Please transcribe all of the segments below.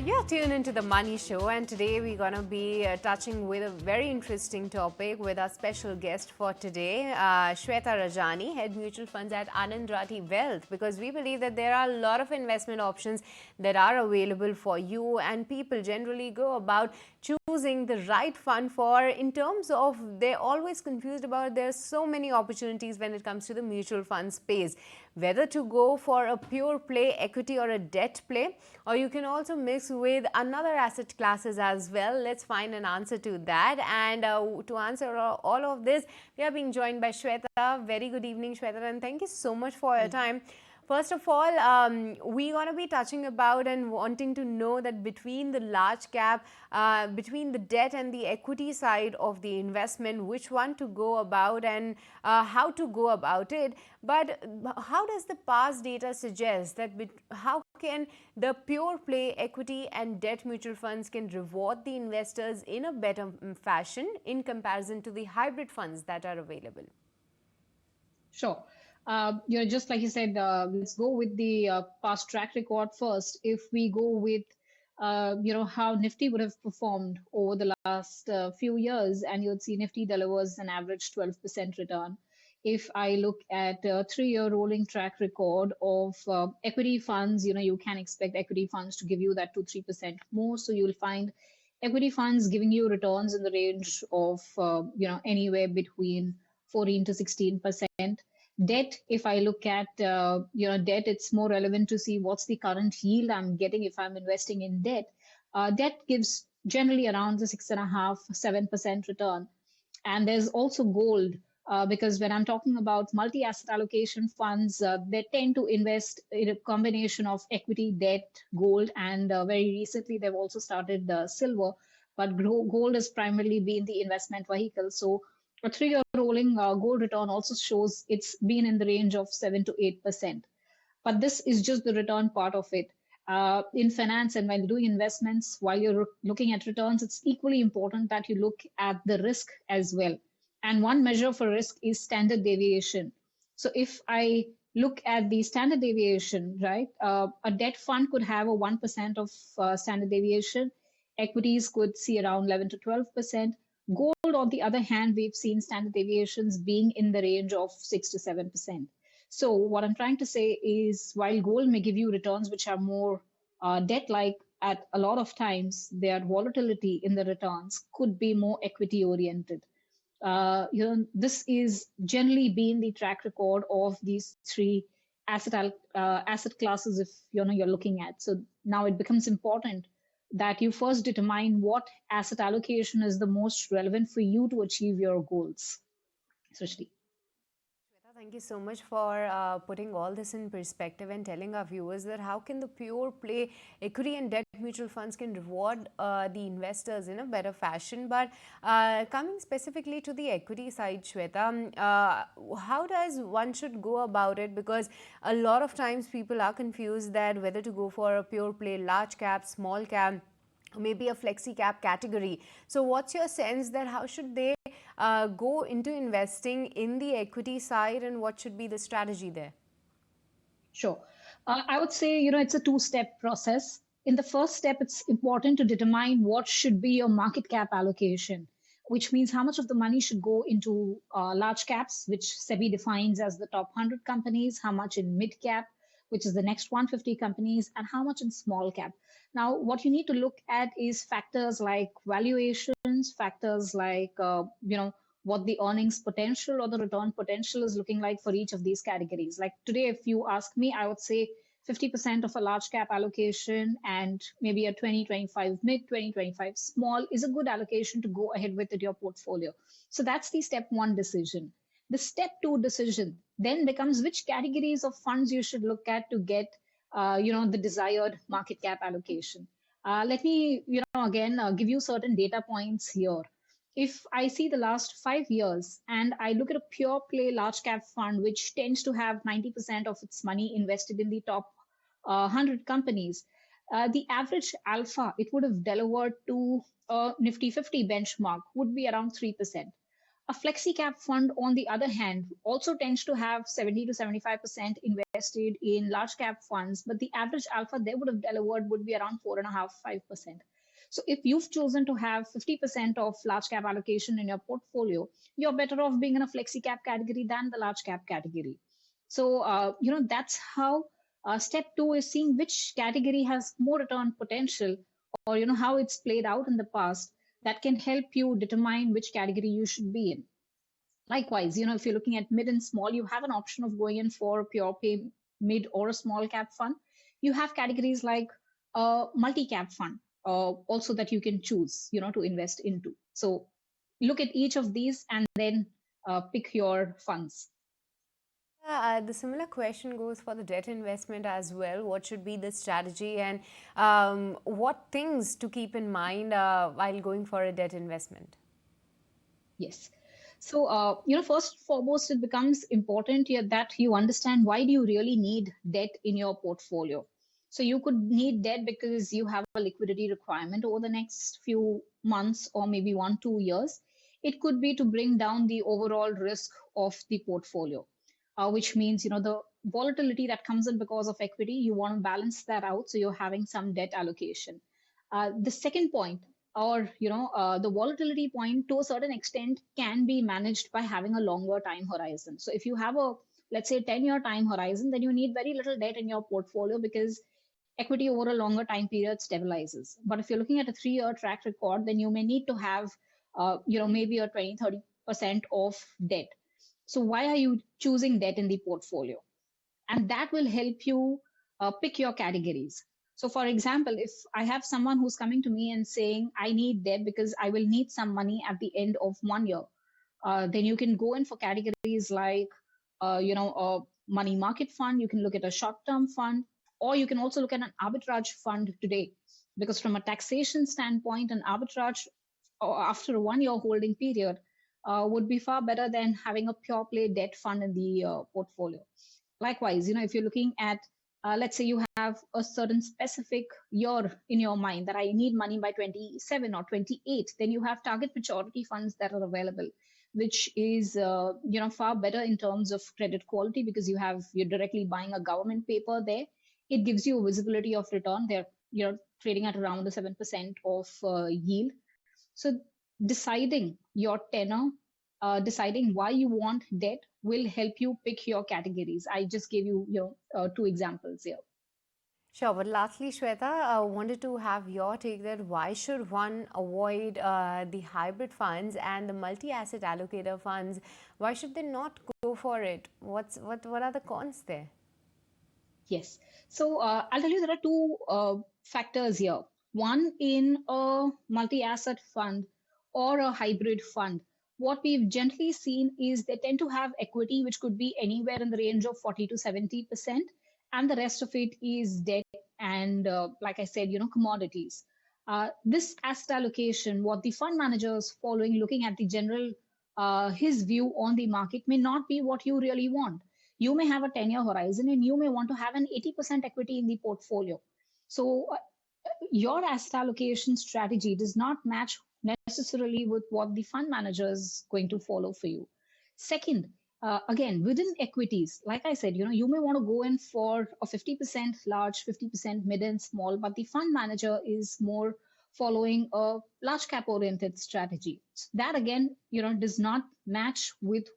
You're tuned into the Money Show, and today we're going to be touching with a very interesting topic with our special guest for today, Shweta Rajani, Head Mutual Funds at Anand Rathi Wealth, because we believe that there are a lot of investment options that are available for you, and people generally go about choosing the right fund for, in terms of they're always confused about there's so many opportunities when it comes to the mutual fund space, whether to go for a pure play equity or a debt play, or you can also mix with another asset classes as well. Let's find an answer to that. And to answer all of this, we are being joined by Shweta. Very good evening, Shweta, and thank you so much for your time. First of all, we're going to be touching about and wanting to know that between the large cap, between the debt and the equity side of the investment, which one to go about and how to go about it. But how does the past data suggest that how can the pure play equity and debt mutual funds can reward the investors in a better fashion in comparison to the hybrid funds that are available? Sure. Just like you said, let's go with the past track record first. If we go with, how Nifty would have performed over the last few years, and you'd see Nifty delivers an average 12% return. If I look at a 3-year rolling track record of equity funds, you can expect equity funds to give you that 2-3% more. So you'll find equity funds giving you returns in the range of, anywhere between 14 to 16%. Debt, if I look at debt, it's more relevant to see what's the current yield I'm getting if I'm investing in debt. Debt gives generally around the 6.5-7% return. And there's also gold, because when I'm talking about multi-asset allocation funds, they tend to invest in a combination of equity, debt, gold, and very recently they've also started silver. But gold has primarily been the investment vehicle. So a 3-year rolling gold return also shows it's been in the range of 7 to 8%. But this is just the return part of it. In finance and while doing investments, while you're looking at returns, it's equally important that you look at the risk as well. And one measure for risk is standard deviation. So if I look at the standard deviation, right, a debt fund could have a 1% of standard deviation. Equities could see around 11 to 12%. Gold, on the other hand, we've seen standard deviations being in the range of 6 to 7%. So what I'm trying to say is while gold may give you returns which are more debt-like, at a lot of times their volatility in the returns could be more equity-oriented. This is generally been the track record of these three asset classes if you're looking at. So now it becomes important that you first determine what asset allocation is the most relevant for you to achieve your goals. Srishti. Thank you so much for putting all this in perspective and telling our viewers that how can the pure play equity and debt mutual funds can reward the investors in a better fashion. But coming specifically to the equity side, Shweta, how does one should go about it? Because a lot of times people are confused that whether to go for a pure play large cap, small cap, maybe a flexi cap category. So what's your sense that how should they go into investing in the equity side and what should be the strategy there? Sure. I would say, it's a two-step process. In the first step, it's important to determine what should be your market cap allocation, which means how much of the money should go into large caps, which SEBI defines as the top 100 companies, how much in mid cap, which is the next 150 companies, and how much in small cap. Now, what you need to look at is factors like valuations, factors like, what the earnings potential or the return potential is looking like for each of these categories. Like today, if you ask me, I would say 50% of a large cap allocation and maybe a 20-25 mid, 20-25 small is a good allocation to go ahead with your portfolio. So that's the step one decision. The step two decision then becomes which categories of funds you should look at to get, the desired market cap allocation. Let me, again, give you certain data points here. If I see the last 5 years and I look at a pure play large cap fund, which tends to have 90% of its money invested in the top 100 companies, the average alpha it would have delivered to a Nifty 50 benchmark would be around 3%. A flexi cap fund, on the other hand, also tends to have 70 to 75% invested in large cap funds, but the average alpha they would have delivered would be around 4.5-5%. So if you've chosen to have 50% of large cap allocation in your portfolio, you're better off being in a flexi cap category than the large cap category. So, that's how step two is seeing which category has more return potential, or, how it's played out in the past, that can help you determine which category you should be in. Likewise, if you're looking at mid and small, you have an option of going in for a pure play mid or a small cap fund. You have categories like a multi cap fund, also that you can choose, to invest into. So look at each of these and then pick your funds. The similar question goes for the debt investment as well. What should be the strategy, and what things to keep in mind while going for a debt investment? Yes. So, first and foremost, it becomes important here that you understand why do you really need debt in your portfolio. So you could need debt because you have a liquidity requirement over the next few months or maybe 1-2 years. It could be to bring down the overall risk of the portfolio, which means, the volatility that comes in because of equity, you want to balance that out. So you're having some debt allocation. The second point, or the volatility point, to a certain extent, can be managed by having a longer time horizon. So if you have a, let's say, 10-year time horizon, then you need very little debt in your portfolio because equity over a longer time period stabilizes. But if you're looking at a 3-year track record, then you may need to have maybe a 20-30% of debt. So why are you choosing debt in the portfolio? And that will help you pick your categories. So, for example, if I have someone who's coming to me and saying, I need debt because I will need some money at the end of 1 year, then you can go in for categories like, a money market fund. You can look at a short term fund, or you can also look at an arbitrage fund today. Because from a taxation standpoint, an arbitrage after a 1 year holding period would be far better than having a pure play debt fund in the portfolio. Likewise, if you're looking at, let's say you have a certain specific year in your mind that I need money by 27 or 28, then you have target maturity funds that are available, which is, far better in terms of credit quality because you're directly buying a government paper there. It gives you a visibility of return. You're trading at around the 7% of yield. So deciding your tenor, deciding why you want debt will help you pick your categories. I just gave you, 2 examples here. Sure, but lastly, Shweta, I wanted to have your take that why should one avoid the hybrid funds and the multi-asset allocator funds? Why should they not go for it? What are the cons there? Yes. So I'll tell you there are two factors here. One, in a multi-asset fund or a hybrid fund, what we've generally seen is they tend to have equity, which could be anywhere in the range of 40 to 70%, and the rest of it is debt and, like I said, commodities. This asset allocation, what the fund manager is following, looking at the general, his view on the market may not be what you really want. You may have a 10-year horizon and you may want to have an 80% equity in the portfolio. So your asset allocation strategy does not match necessarily with what the fund manager is going to follow for you. Second, again, within equities, like I said, you may want to go in for a 50% large, 50% mid and small, but the fund manager is more following a large cap oriented strategy. So that again, does not match with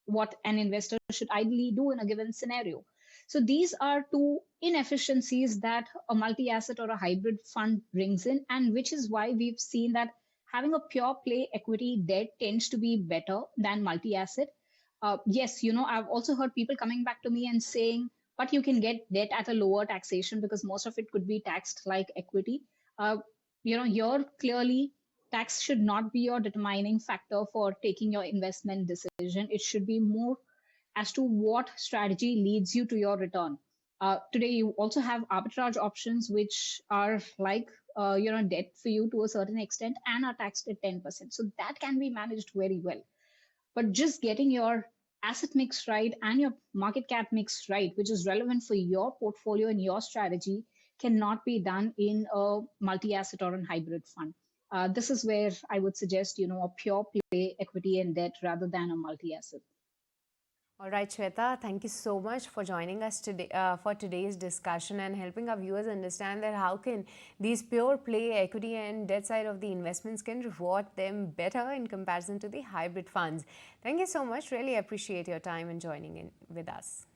what an investor should ideally do in a given scenario. So these are two inefficiencies that a multi-asset or a hybrid fund brings in, and which is why we've seen that having a pure play equity debt tends to be better than multi-asset. Yes, I've also heard people coming back to me and saying, but you can get debt at a lower taxation because most of it could be taxed like equity. You're clearly tax should not be your determining factor for taking your investment decision. It should be more as to what strategy leads you to your return. Today, you also have arbitrage options, which are like debt for you to a certain extent and are taxed at 10%. So that can be managed very well. But just getting your asset mix right and your market cap mix right, which is relevant for your portfolio and your strategy, cannot be done in a multi-asset or a hybrid fund. This is where I would suggest, a pure play equity and debt rather than a multi-asset. All right, Shweta, thank you so much for joining us today for today's discussion and helping our viewers understand that how can these pure play equity and debt side of the investments can reward them better in comparison to the hybrid funds. Thank you so much. Really appreciate your time and joining in with us.